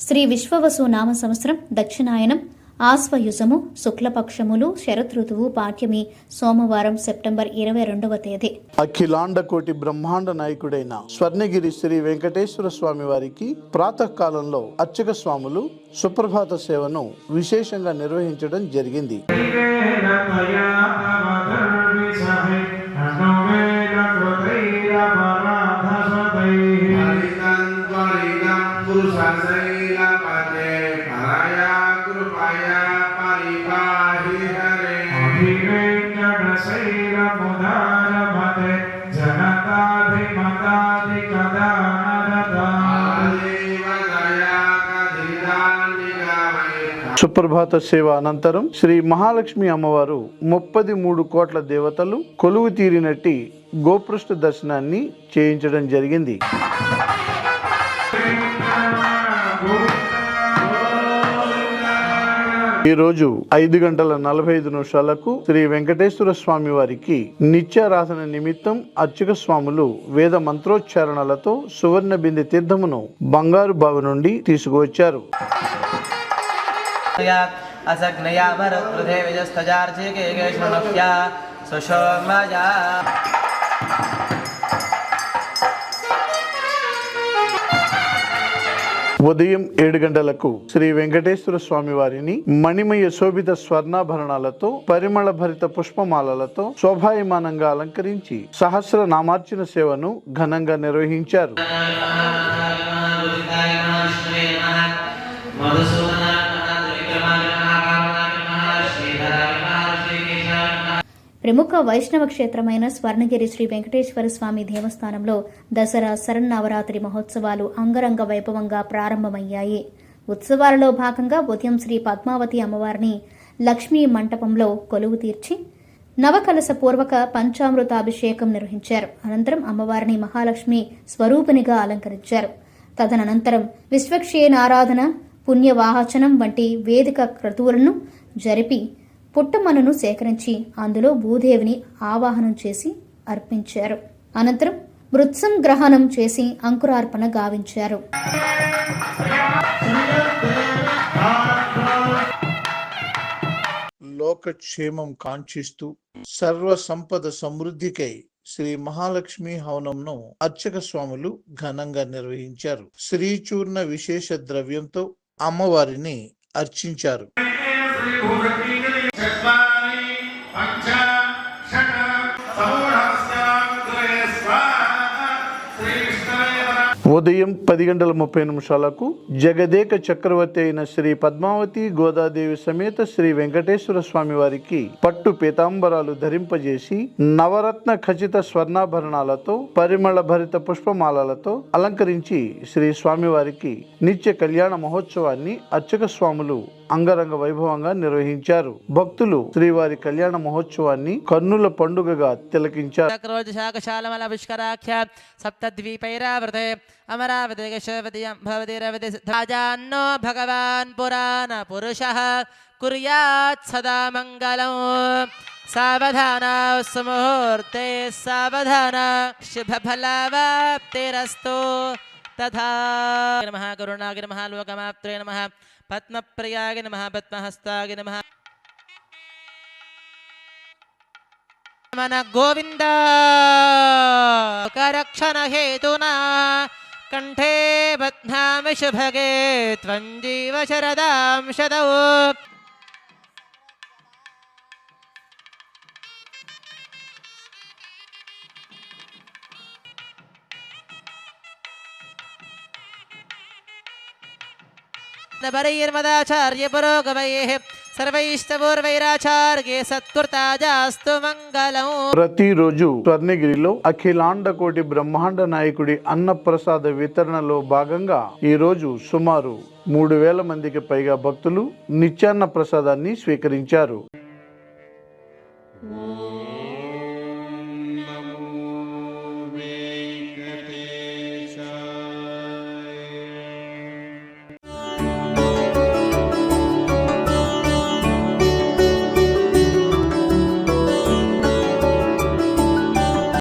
శ్రీ విశ్వవసు నామ సంవత్సరం దక్షిణాయనం ఆశ్వయుజము శుక్లపక్షములు శరత్ ఋతువు పాఠ్యమి సోమవారం సెప్టెంబర్ 22వ తేదీ. అఖిలాండ కోటి బ్రహ్మాండ నాయకుడైన స్వర్ణగిరి శ్రీ వెంకటేశ్వర స్వామి వారికి ప్రాతకాలంలో అర్చక స్వాములు సుప్రభాత సేవను విశేషంగా నిర్వహించడం జరిగింది. సుప్రభాత సేవ అనంతరం శ్రీ మహాలక్ష్మి అమ్మవారు 33 కోట్ల దేవతలు కొలువు తీరినట్టి గోపృష్ఠ దర్శనాన్ని చేయించడం జరిగింది. ఈరోజు 5:45 శ్రీ వెంకటేశ్వర స్వామి వారికి నిత్యారాధన నిమిత్తం అర్చక స్వాములు వేద మంత్రోచ్చారణలతో సువర్ణ బిందె తీర్థమును బంగారు బావి నుండి తీసుకువచ్చారు. ఉదయం 7 గంటలకు శ్రీ వెంకటేశ్వర స్వామి వారిని మణిమయ శోభిత స్వర్ణాభరణాలతో పరిమళ భరిత పుష్పమాలలతో శోభాయమానంగా అలంకరించి సహస్ర నామార్చన సేవను ఘనంగా నిర్వహించారు. ప్రముఖ వైష్ణవ క్షేత్రమైన స్వర్ణగిరి శ్రీ వెంకటేశ్వర స్వామి దేవస్థానంలో దసరా శరన్నవరాత్రి మహోత్సవాలు అంగరంగ వైభవంగా ప్రారంభమయ్యాయి. ఉత్సవాలలో భాగంగా ఉదయం శ్రీ పద్మావతి అమ్మవారిని లక్ష్మీ మంటపంలో కొలువు తీర్చి నవకలశ పూర్వక పంచామృతాభిషేకం నిర్వహించారు. అనంతరం అమ్మవారిని మహాలక్ష్మి స్వరూపిణిగా అలంకరించారు. తదనంతరం విశ్వక్షేణారాధన, పుణ్యవాహచనం వంటి వేదిక క్రతువులను జరిపి పుట్టమన్నును సేకరించి అందులో భూదేవిని ఆవాహనం చేసి అర్పించారు. అనంతరం మృత్సంగ్రహణం చేసి అంకురార్పణ గావించారు. లోకక్షేమం కాంక్షిస్తూ సర్వ సంపద సమృద్ధికై శ్రీ మహాలక్ష్మి హవనంను అర్చక స్వాములు ఘనంగా నిర్వహించారు. శ్రీచూర్ణ విశేష ద్రవ్యంతో అమ్మవారిని అర్చించారు. ఉదయం 10:30 జగదేక చక్రవర్తి అయిన శ్రీ పద్మావతి గోదాదేవి సమేత శ్రీ వెంకటేశ్వర స్వామి వారికి పట్టు పీతాంబరాలు ధరింపజేసి నవరత్న ఖచ్చిత స్వర్ణాభరణాలతో పరిమళ భరిత పుష్పమాలలతో అలంకరించి శ్రీ స్వామివారికి నిత్య కళ్యాణ మహోత్సవాన్ని అర్చక స్వాములు అంగరంగ వైభవంగా నిర్వహించారు. భక్తులు శ్రీవారి కళ్యాణ మహోత్సవాన్ని కన్నుల పండుగగా తిలకించారు. భగవాన్ పురాణ పురుషః కుర్యాత్ సదా మంగళం. సావధాన సుముహూర్తే సావధాన శుభఫలవాప్తిరస్తు. తథా నమః కరుణాయ నమః లోకమాత్రే నమః పద్మప్రియాయ నమః పద్మహస్తాయ నమః. మన గోవింద కరక్షణ హేతునా కంఠే బధ్నామి శుభగే త్వం జీవ శరదాం శతౌ. వరైర్మదాచార్య పురోగమయః సర్వైష్టపూర్వైరాచార్యే సత్కృతాజాస్తు మంగళం. ప్రతిరోజు స్వర్ణగిరిలో అఖిలాండ కోటి బ్రహ్మాండ నాయకుడి అన్నప్రసాద వితరణలో భాగంగా ఈ రోజు సుమారు 3000 మందికి పైగా భక్తులు నిత్యాన్న ప్రసాదాన్ని స్వీకరించారు.